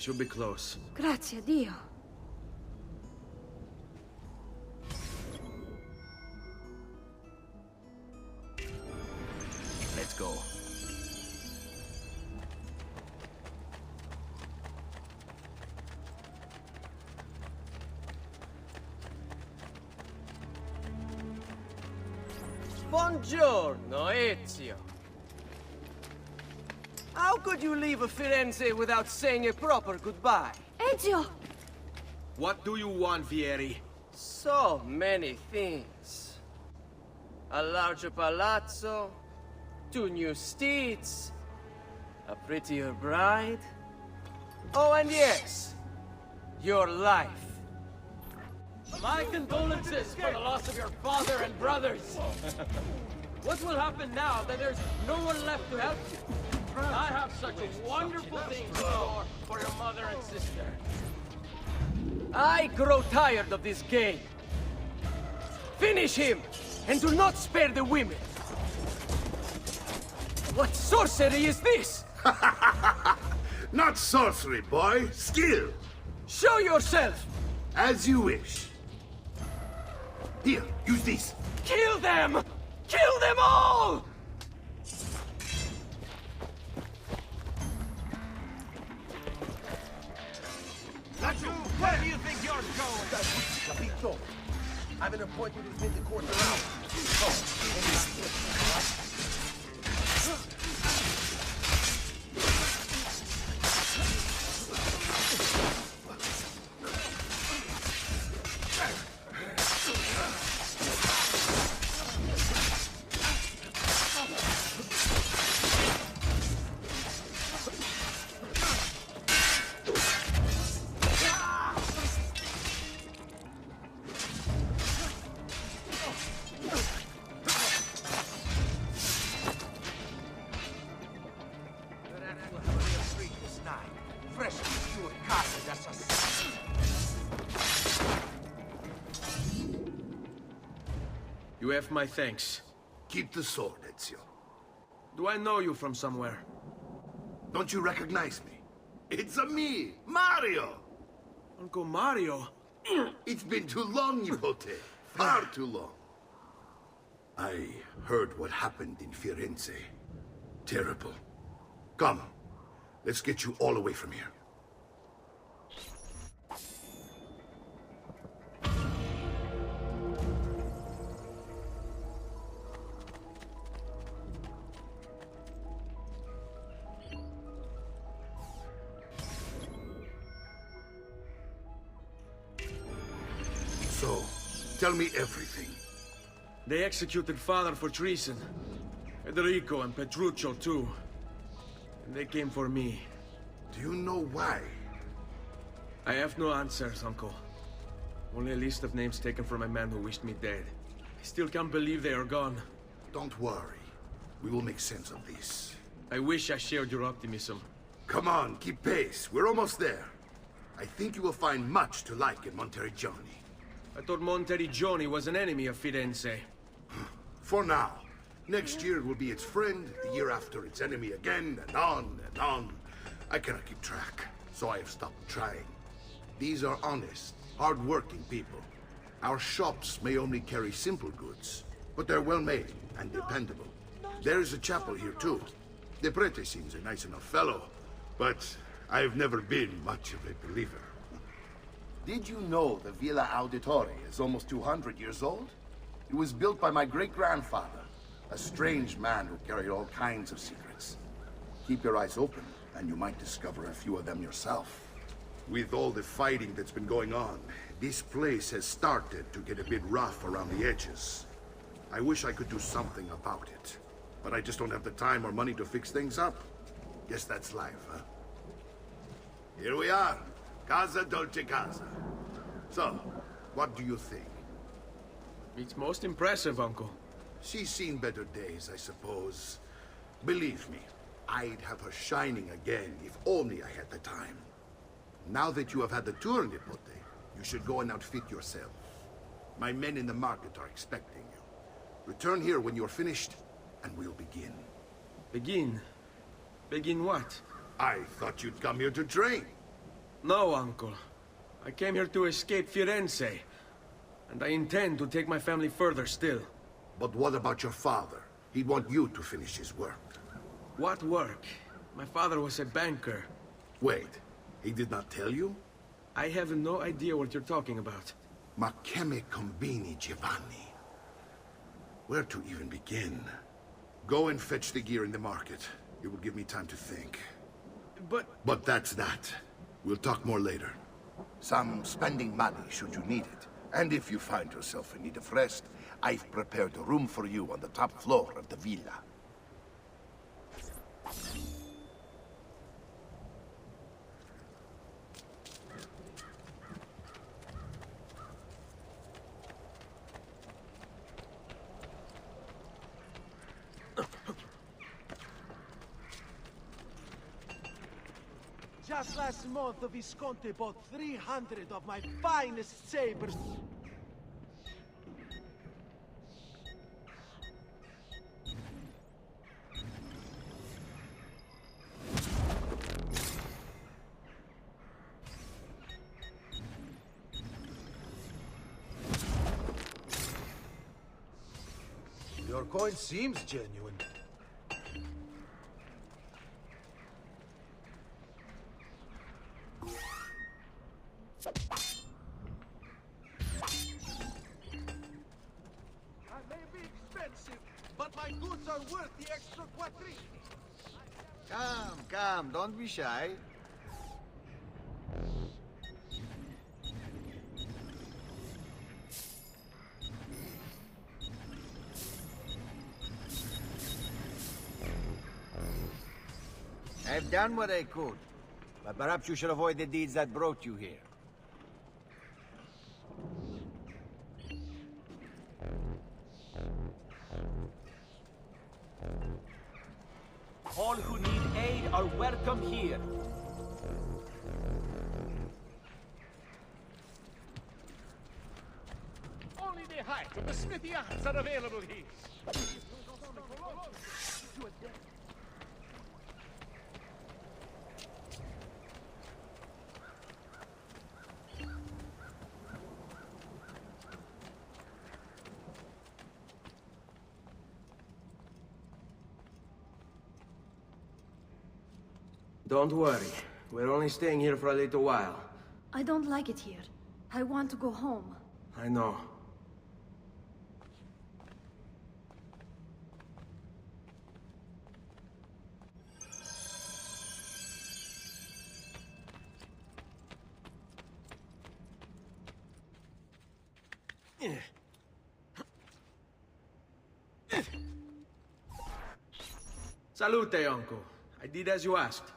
should be close. Grazie a Dio. Let's go. Buongiorno, Ezio. How could you leave a Firenze without saying a proper goodbye? Ezio! What do you want, Vieri? So many things. A larger palazzo, 2 new steeds, a prettier bride. Oh, and yes, your life. My condolences for the loss of your father and brothers. What will happen now that there's no one left to help you? I have such a wonderful thing in store for your mother and sister. I grow tired of this game. Finish him, and do not spare the women. What sorcery is this? Not sorcery, boy. Skill. Show yourself! As you wish. Here, use these. Kill them! Kill them all! Where do you think you're going? Capito. I have an appointment within the quarter hour. You have my thanks. Keep the sword, Ezio. Do I know you from somewhere? Don't you recognize me? It's a me, Mario! Uncle Mario? It's been too long, Nipote. Far too long. I heard what happened in Firenze. Terrible. Come, let's get you all away from here. So, tell me everything. They executed father for treason. Federico and Petruccio too. And they came for me. Do you know why? I have no answers, Uncle. Only a list of names taken from a man who wished me dead. I still can't believe they are gone. Don't worry. We will make sense of this. I wish I shared your optimism. Come on, keep pace. We're almost there. I think you will find much to like in Monteriggioni. I thought Monteriggioni was an enemy of Firenze. For now. Next year it will be its friend, the year after its enemy again, and on and on. I cannot keep track, so I have stopped trying. These are honest, hard-working people. Our shops may only carry simple goods, but they're well-made and dependable. There is a chapel here too. The prete seems a nice enough fellow, but I've never been much of a believer. Did you know the Villa Auditore is almost 200 years old? It was built by my great-grandfather, a strange man who carried all kinds of secrets. Keep your eyes open, and you might discover a few of them yourself. With all the fighting that's been going on, this place has started to get a bit rough around the edges. I wish I could do something about it, but I just don't have the time or money to fix things up. Guess that's life, huh? Here we are. Casa Dolce Casa. So, what do you think? It's most impressive, Uncle. She's seen better days, I suppose. Believe me, I'd have her shining again if only I had the time. Now that you have had the tour, Nipote, you should go and outfit yourself. My men in the market are expecting you. Return here when you're finished, and we'll begin. Begin? Begin what? I thought you'd come here to train. No, uncle. I came here to escape Firenze. And I intend to take my family further still. But what about your father? He'd want you to finish his work. What work? My father was a banker. Wait, he did not tell you? I have no idea what you're talking about. Ma che me combini, Giovanni? Where to even begin? Go and fetch the gear in the market. It will give me time to think. But that's that. We'll talk more later. Some spending money should you need it. And if you find yourself in need of rest, I've prepared a room for you on the top floor of the villa. Just last month, the Visconti bought 300 of my finest sabers. Your coin seems genuine. But my goods are worth the extra quattrini. Come, don't be shy. I've done what I could, but perhaps you should avoid the deeds that brought you here. All who need aid are welcome here. Only the height of the smithy arms are available here. Don't worry. We're only staying here for a little while. I don't like it here. I want to go home. I know. Salute, uncle. I did as you asked.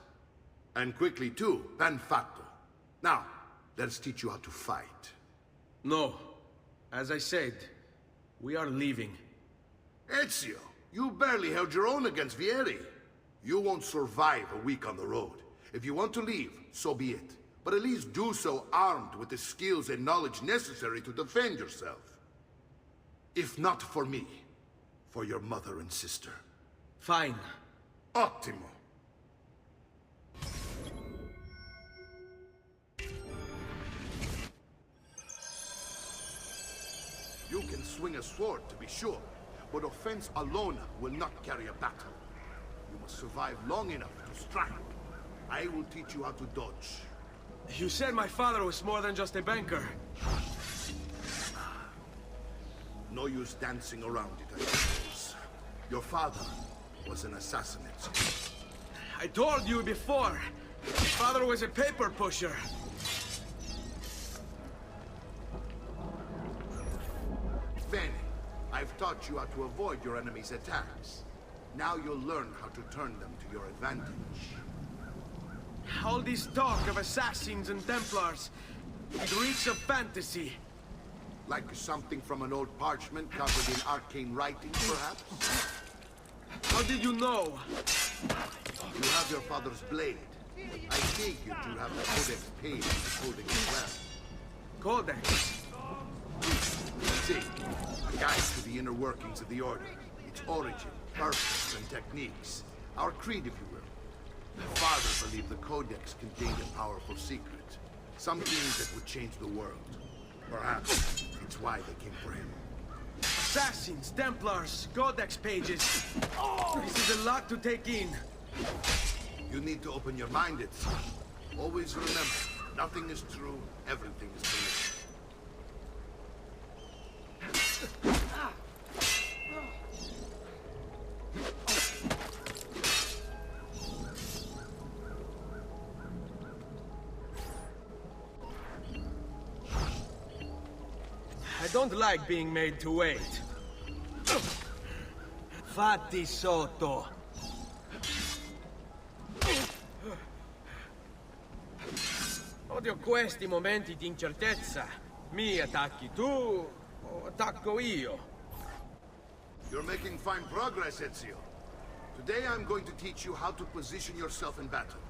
And quickly too, ben fatto. Now, let's teach you how to fight. No. As I said, we are leaving. Ezio, you barely held your own against Vieri. You won't survive a week on the road. If you want to leave, so be it. But at least do so armed with the skills and knowledge necessary to defend yourself. If not for me, for your mother and sister. Fine. Ottimo. You can swing a sword, to be sure, but offense alone will not carry a battle. You must survive long enough to strike. I will teach you how to dodge. You said my father was more than just a banker. No use dancing around it, I suppose. Your father was an assassin. I told you before. My father was a paper pusher. Bene, I've taught you how to avoid your enemy's attacks. Now you'll learn how to turn them to your advantage. All this talk of assassins and Templars, it reeks of fantasy. Like something from an old parchment covered in arcane writing, perhaps? How did you know? You have your father's blade. I take you to have the Codex page holding it well. Codex? See, a guide to the inner workings of the Order, its origin, purpose, and techniques. Our creed, if you will. My father believed the Codex contained a powerful secret. Something that would change the world. Perhaps it's why they came for him. Assassins, Templars, Codex pages. This is a lot to take in. You need to open your mind, Ezio. Always remember, nothing is true, everything is permissible. I don't like being made to wait. Fatti sotto. Odio questi momenti di incertezza. Mi attacchi tu o attacco io? You're making fine progress, Ezio. Today I'm going to teach you how to position yourself in battle.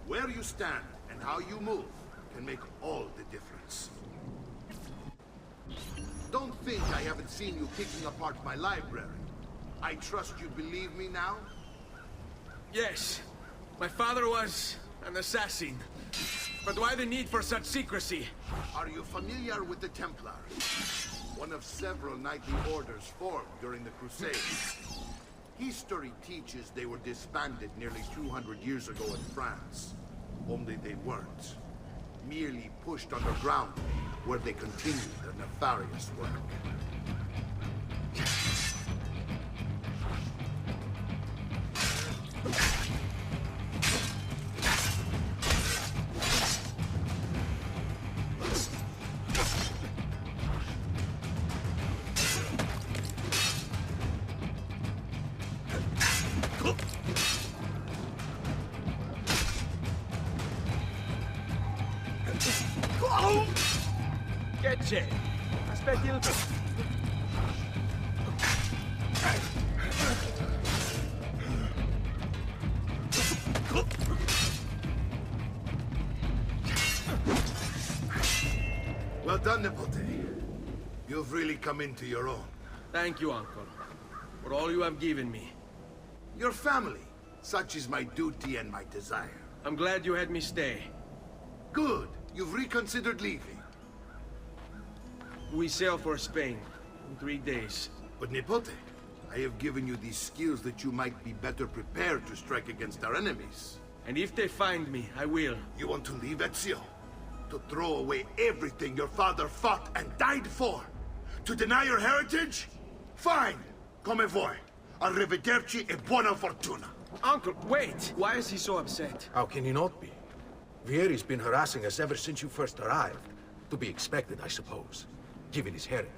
Where you stand and how you move can make all the difference. Don't think I haven't seen you picking apart my library. I trust you believe me now? Yes. My father was an assassin. But why the need for such secrecy? Are you familiar with the Templars? One of several knightly orders formed during the Crusades. History teaches they were disbanded nearly 200 years ago in France. Only they weren't. Merely pushed underground, where they continued their nefarious work. Che c'è? Aspetti il... Well done, Nipote. You've really come into your own. Thank you, Uncle, for all you have given me. Your family. Such is my duty and my desire. I'm glad you had me stay. Good. You've reconsidered leaving. We sail for Spain in 3 days. But Nipote, I have given you these skills that you might be better prepared to strike against our enemies. And if they find me, I will. You want to leave, Ezio? To throw away everything your father fought and died for? To deny your heritage? Fine! Come vuoi. Arrivederci e buona fortuna. Uncle, wait! Why is he so upset? How can he not be? Vieri's been harassing us ever since you first arrived. To be expected, I suppose, given his heritage.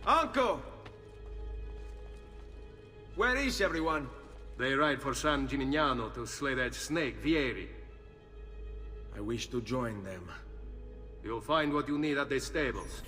Uncle! Where is everyone? They ride for San Gimignano to slay that snake, Vieri. I wish to join them. You'll find what you need at the stables.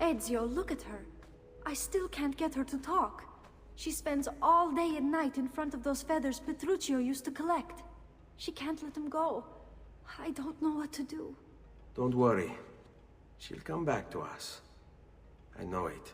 Ezio, look at her. I still can't get her to talk. She spends all day and night in front of those feathers Petruchio used to collect. She can't let them go. I don't know what to do. Don't worry. She'll come back to us. I know it.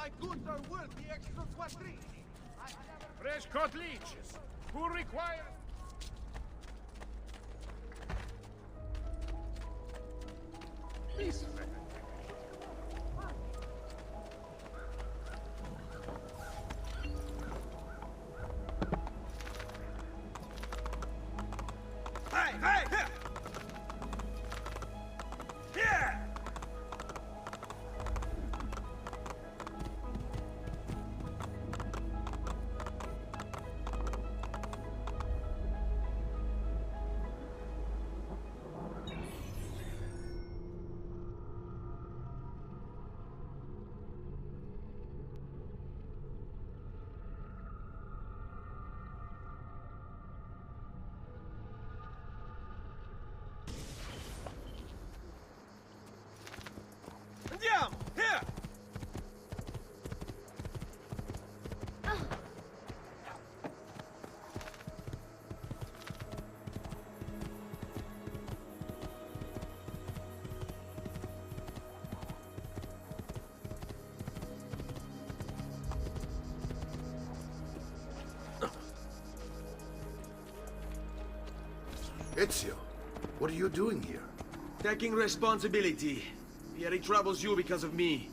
My goods are worth the extra quadrille. Fresh cut leeches. Who requires... This way. Hey, hey! Here! Andiamo! Here! Ezio, what are you doing here? Taking responsibility. Vieri troubles you because of me.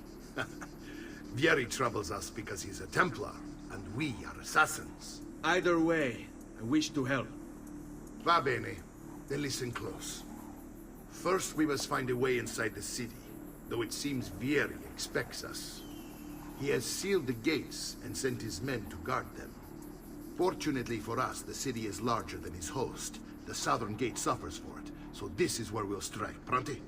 Vieri troubles us because he's a Templar, and we are assassins. Either way, I wish to help. Va bene. Then listen close. First, we must find a way inside the city, though it seems Vieri expects us. He has sealed the gates and sent his men to guard them. Fortunately for us, the city is larger than his host. The southern gate suffers for it, so this is where we'll strike. Pronti?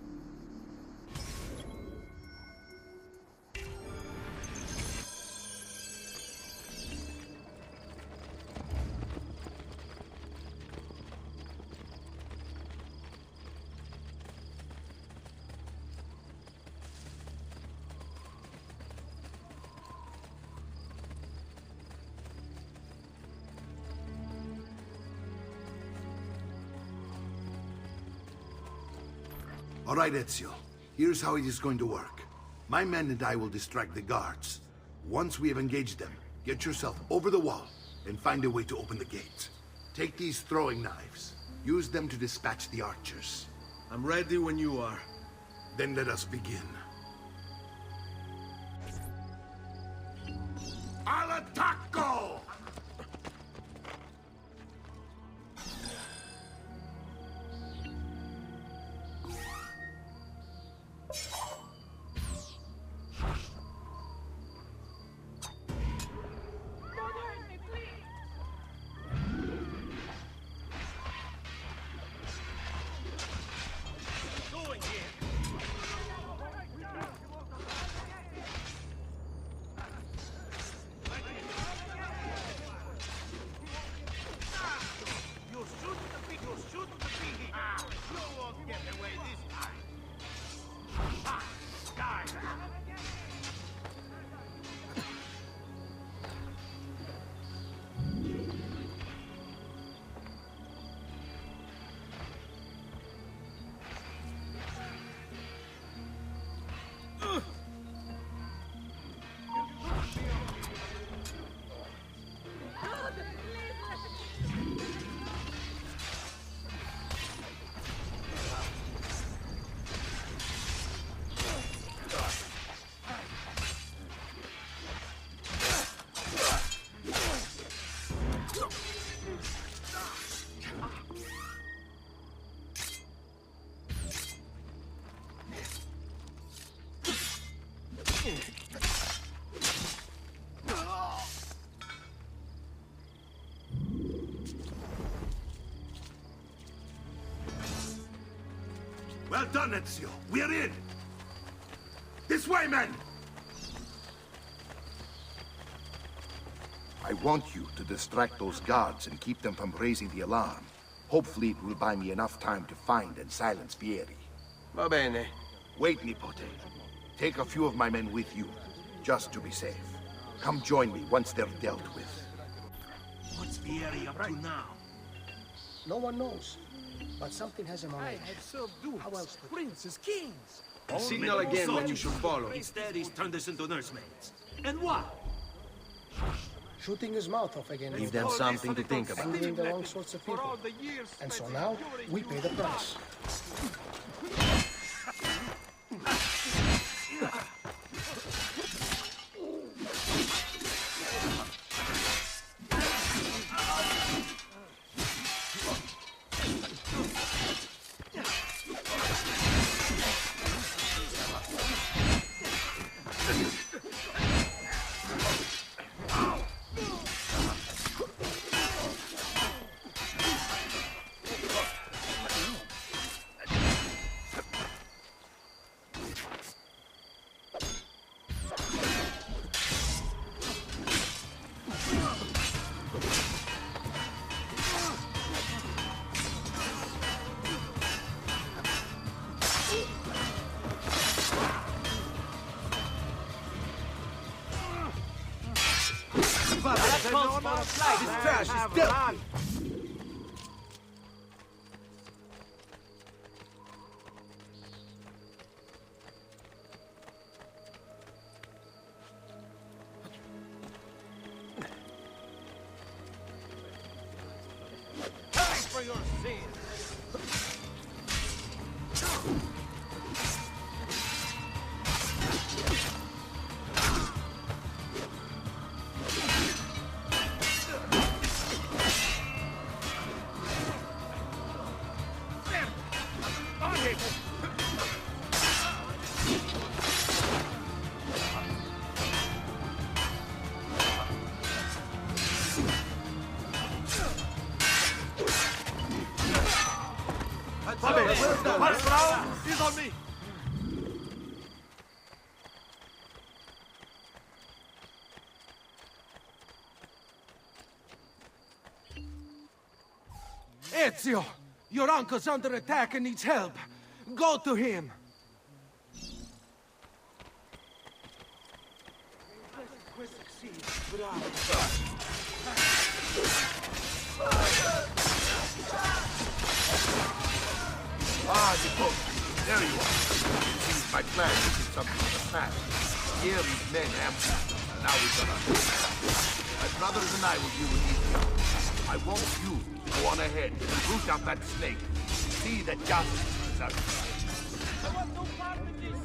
All right, Ezio. Here's how it is going to work. My men and I will distract the guards. Once we have engaged them, get yourself over the wall and find a way to open the gate. Take these throwing knives. Use them to dispatch the archers. I'm ready when you are. Then let us begin. Al attacco! Well done, Ezio. We're in! This way, men! I want you to distract those guards and keep them from raising the alarm. Hopefully it will buy me enough time to find and silence Vieri. Va bene. Wait, Nipote. Take a few of my men with you, just to be safe. Come join me once they're dealt with. What's Vieri up to now? No one knows, but something has him on edge. How else could Princes, kings! Signal again when you should follow. Instead, he's turned us into nursemaids. And what? Shooting his mouth off again. Give them something to think about. Angering the wrong sorts of people. And so now, we pay the price. This trash is dirty! Pay for your sins! He's on me! Ezio! Your uncle's under attack and needs help. Go to him! Ah, you both. There you are. It seems my plan isn't something of the past. Here these men ambushed, and now we've got our My brothers and I will deal with these. I want you to go on ahead and root out that snake. See that justice is satisfied. I want no part of this!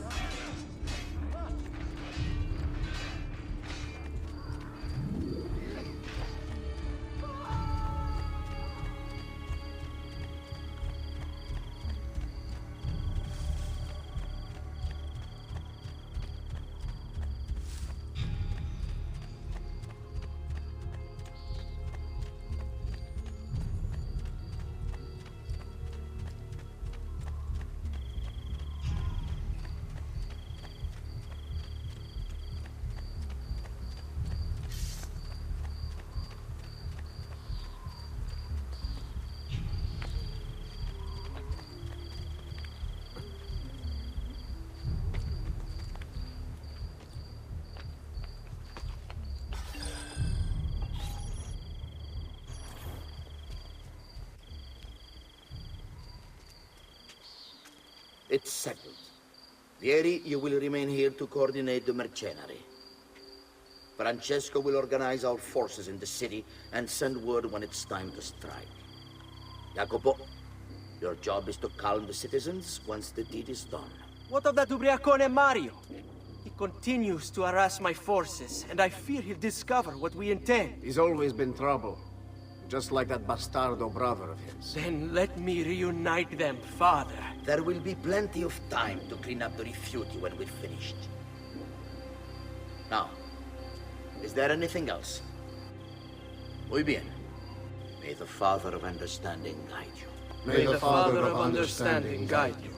It's settled. Vieri, you will remain here to coordinate the mercenary. Francesco will organize our forces in the city and send word when it's time to strike. Jacopo, your job is to calm the citizens once the deed is done. What of that ubriacone Mario? He continues to harass my forces, and I fear he'll discover what we intend. He's always been trouble. Just like that bastardo brother of his. Then let me reunite them, father. There will be plenty of time to clean up the rifiuti when we're finished. Now, is there anything else? Muy bien. May the Father of Understanding guide you. May the Father of Understanding guide you.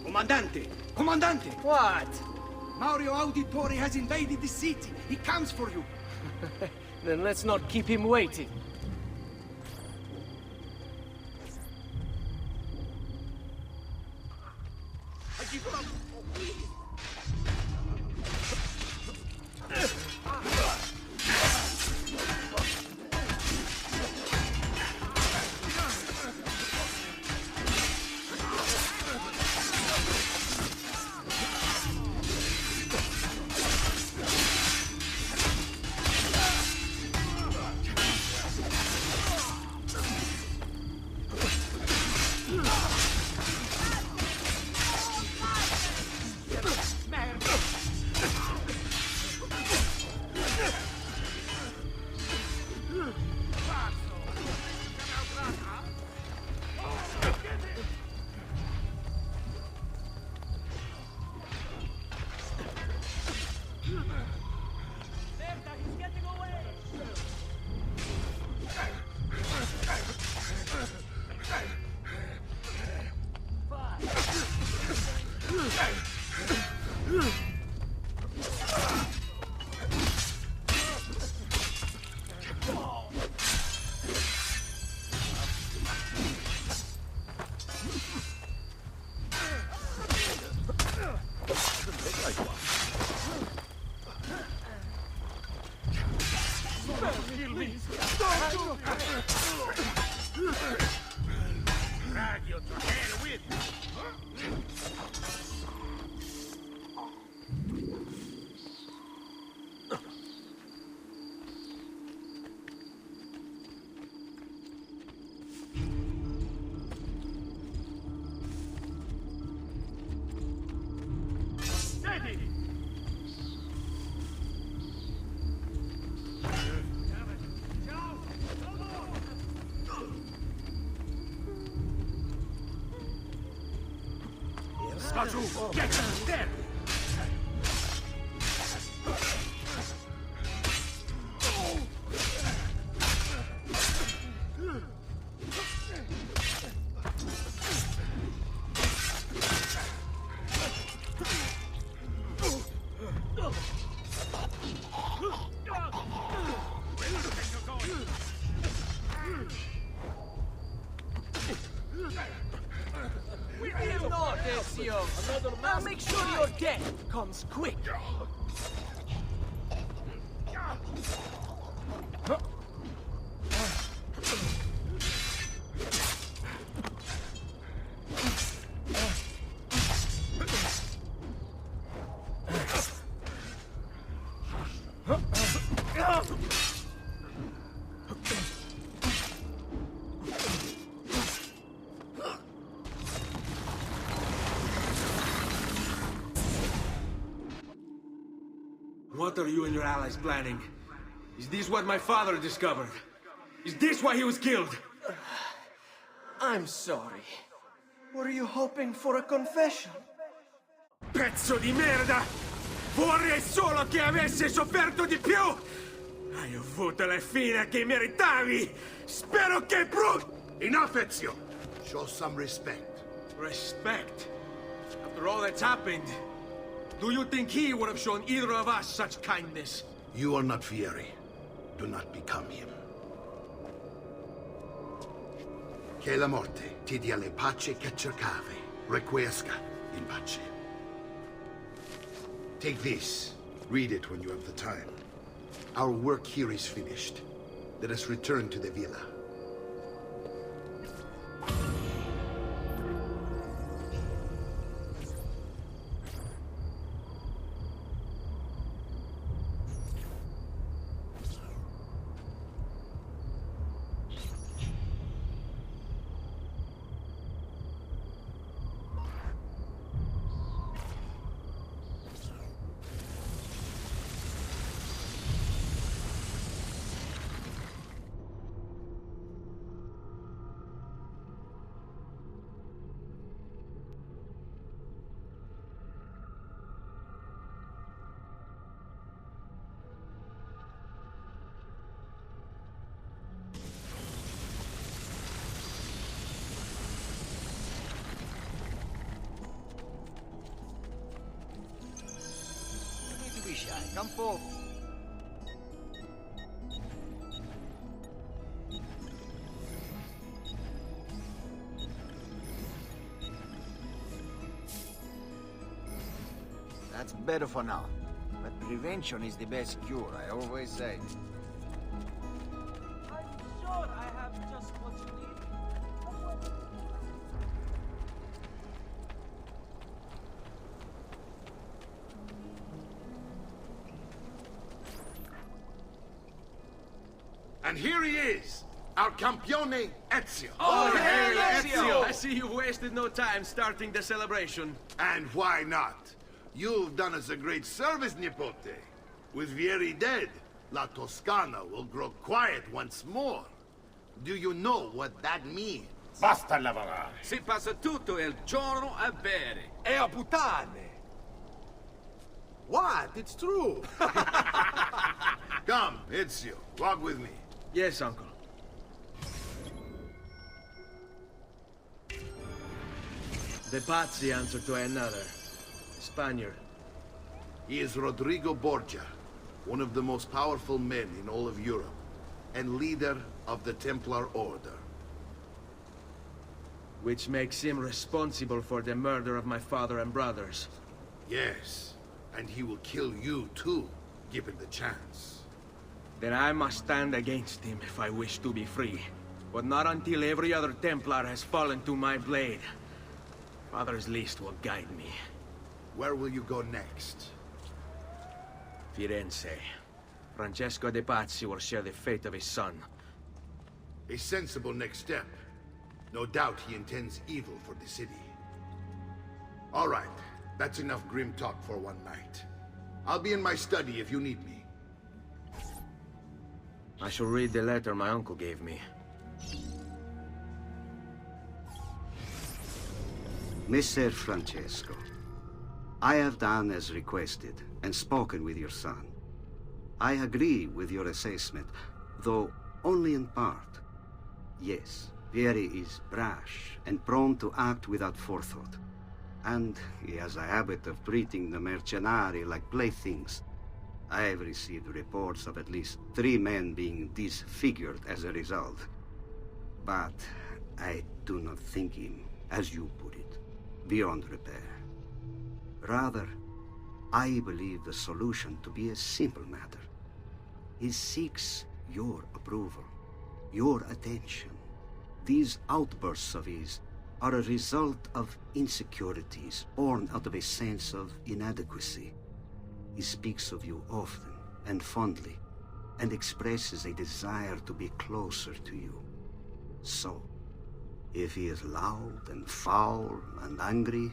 Comandante! Comandante! What? Mario Auditore has invaded the city. He comes for you. Then let's not keep him waiting. Spazzu, get him there! Fear not, Ezio. I'll make sure your death comes quick. What are you and your allies planning? Is this what my father discovered? Is this why he was killed? I'm sorry. Were you hoping for a confession? Pezzo di merda! Vorrei solo che avessi sofferto di più! Hai avuto la fine che meritavi! Spero che Enough, Ezio! Show some respect. Respect? After all that's happened, do you think he would have shown either of us such kindness? You are not Fieri. Do not become him. Che la morte ti dia le pace che cercavi. Requiescat in pace. Take this. Read it when you have the time. Our work here is finished. Let us return to the villa. Come forward. That's better for now. But prevention is the best cure, I always say. I'm sure I have just what you need. And here he is, our campione Ezio. Oh, hey, Ezio! I see you wasted no time starting the celebration. And why not? You've done us a great service, Nipote. With Vieri dead, La Toscana will grow quiet once more. Do you know what that means? Basta lavorare. Si passa tutto il giorno a bere. E a puttane! What? It's true! Come, Ezio, walk with me. Yes, uncle. The Pazzi answer to another. Spaniard. He is Rodrigo Borgia, one of the most powerful men in all of Europe, and leader of the Templar Order. Which makes him responsible for the murder of my father and brothers. Yes, and he will kill you too, given the chance. Then I must stand against him if I wish to be free. But not until every other Templar has fallen to my blade. Father's list will guide me. Where will you go next? Firenze. Francesco de Pazzi will share the fate of his son. A sensible next step. No doubt he intends evil for the city. All right, that's enough grim talk for one night. I'll be in my study if you need me. I shall read the letter my uncle gave me. Messer Francesco, I have done as requested and spoken with your son. I agree with your assessment, though only in part. Yes, Vieri is brash and prone to act without forethought. And he has a habit of treating the mercenari like playthings. I have received reports of at least 3 men being disfigured as a result. But I do not think him, as you put it, beyond repair. Rather, I believe the solution to be a simple matter. He seeks your approval, your attention. These outbursts of his are a result of insecurities born out of a sense of inadequacy. He speaks of you often and fondly, and expresses a desire to be closer to you. So, if he is loud and foul and angry,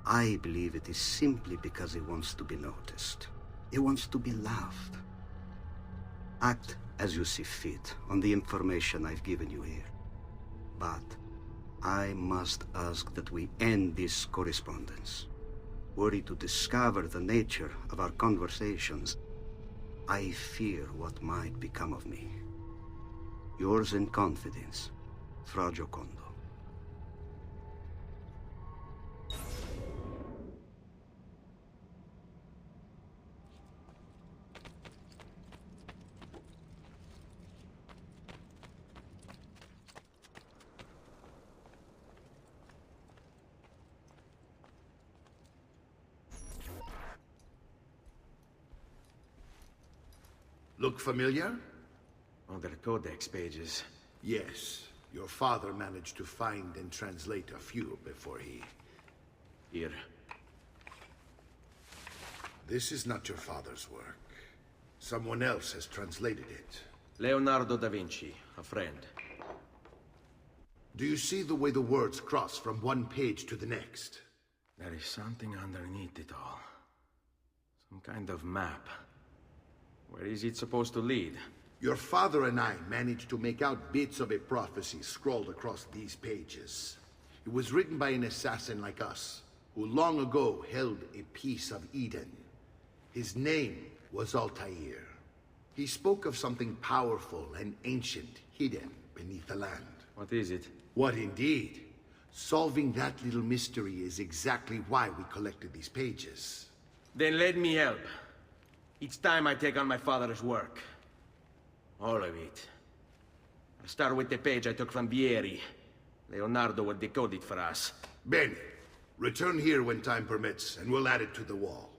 I believe it is simply because he wants to be noticed. He wants to be loved. Act as you see fit on the information I've given you here. But I must ask that we end this correspondence. Were he to discover the nature of our conversations, I fear what might become of me. Yours in confidence, Fra Giocondo. Look familiar? On their codex pages. Yes. Your father managed to find and translate a few before he... Here. This is not your father's work. Someone else has translated it. Leonardo da Vinci, a friend. Do you see the way the words cross from one page to the next? There is something underneath it all. Some kind of map. Where is it supposed to lead? Your father and I managed to make out bits of a prophecy scrawled across these pages. It was written by an assassin like us, who long ago held a piece of Eden. His name was Altair. He spoke of something powerful and ancient hidden beneath the land. What is it? What indeed? Solving that little mystery is exactly why we collected these pages. Then let me help. Each time I take on my father's work. All of it. I'll start with the page I took from Vieri. Leonardo will decode it for us. Bene. Return here when time permits, and we'll add it to the wall.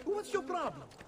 What's your problem?